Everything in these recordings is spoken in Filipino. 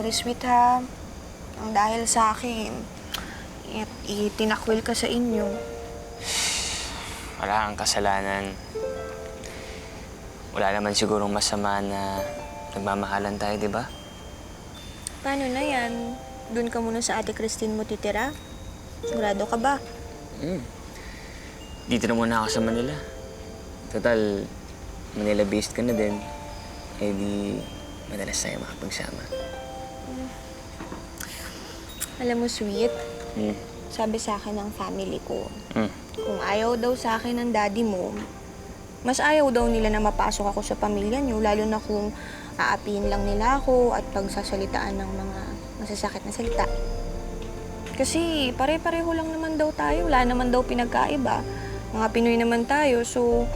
sorry, sweet, ha. Ang dahil sa akin, itinakwil ka sa inyo. Wala kang kasalanan. Wala naman sigurong masama na nagmamahalan tayo, di ba? Paano na yan? Doon ka muna sa Ate Christine mo titira? Sigurado ka ba? Dito na muna ako sa Manila. Total, Manila-based ka na din. Eh di, madalas tayo makapagsama. Alam mo, sweet, sabi sa akin ng family ko, kung ayaw daw sa akin ng daddy mo, mas ayaw daw nila na mapasok ako sa pamilya niyo, lalo na kung aapihin lang nila ako at pagsasalitaan ng mga masasakit na salita. Kasi pare-pareho lang naman daw tayo, wala naman daw pinagkaiba. Mga Pinoy naman tayo, so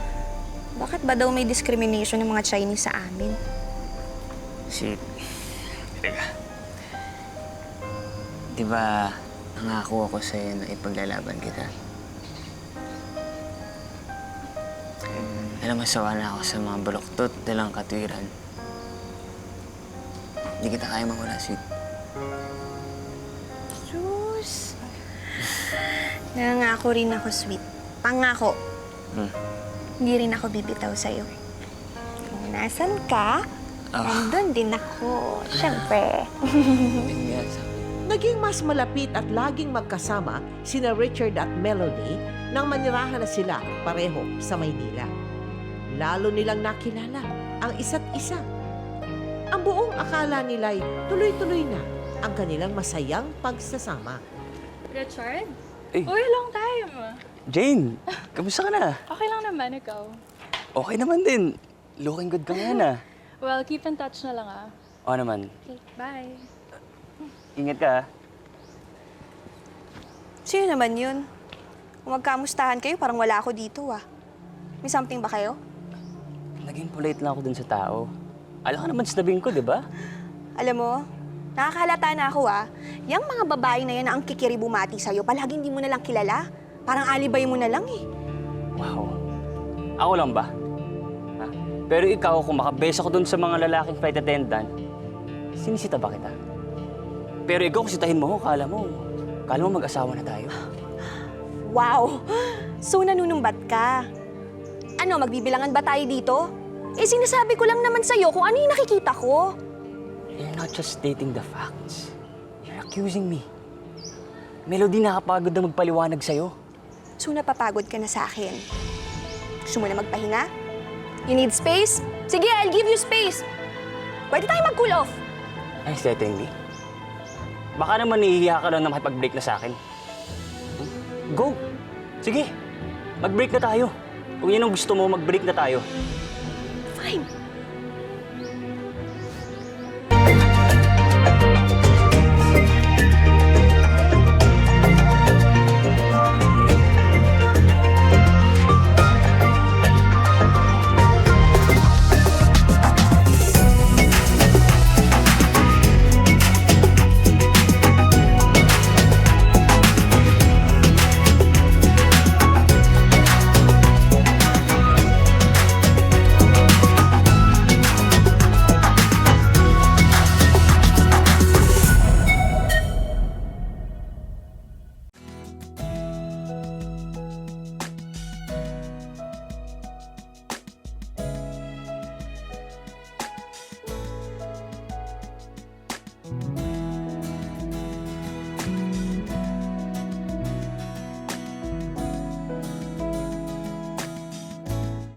bakit ba daw may discrimination ng mga Chinese sa amin? Teka. Di ba, nangako ako sa'yo na ipaglalaban kita? Alam mo, sawa na ako sa mga baluktot nilang katwiran. Hindi kita kaya mawala, sweet. Sus! Nangako rin ako, sweet. Pangako. Hindi rin ako bibitaw sa'yo. Kung nasan ka, nandun din ako. Siyempre. Naging mas malapit at laging magkasama sina Richard at Melanie nang manirahan na sila pareho sa Maynila. Lalo nilang nakilala ang isa't isa. Ang buong akala nila'y tuloy-tuloy na ang kanilang masayang pagsasama. Richard? Ay. Uy, long time. Jane, kamusta ka na? Okay lang naman, ikaw. Okay naman din. Looking good ka ngayon, ah. Well, keep in touch na lang, ah. Oo naman. Okay, bye. Ingat ka, ah. Sino naman yun? Kung magkamustahan kayo, parang wala ako dito, ah. May something ba kayo? Naging polite lang ako dun sa tao. Alam ka naman sinabing ko, di ba? Alam mo, nakakahalata na ako, ah. Yang mga babae na yan na ang kikiribumati sa'yo, palagi hindi mo na lang kilala. Parang alibay mo na lang, eh. Wow. Ako lang ba? Ha? Pero ikaw, kung makabesa ko dun sa mga lalaking flight attendant, sinisita ba kita? Pero ikaw, kung sitahin mo, kala mo mag-asawa na tayo. Wow! So, nanunumbat ka. Ano, magbibilangan ba tayo dito? Eh, sinasabi ko lang naman sa'yo kung ano yung nakikita ko. You're not just stating the facts. You're accusing me. Melody, nakapagod na magpaliwanag sa'yo. So, napapagod ka na sa akin. Gusto mo na magpahinga? You need space? Sige, I'll give you space. Pwede tayo mag-cool off. Are you threatening me? Baka naman nahihiya ka lang na makipag-break na sa akin. Go! Sige, mag-break na tayo. Kung yan ang gusto mo, mag-break na tayo. Fine.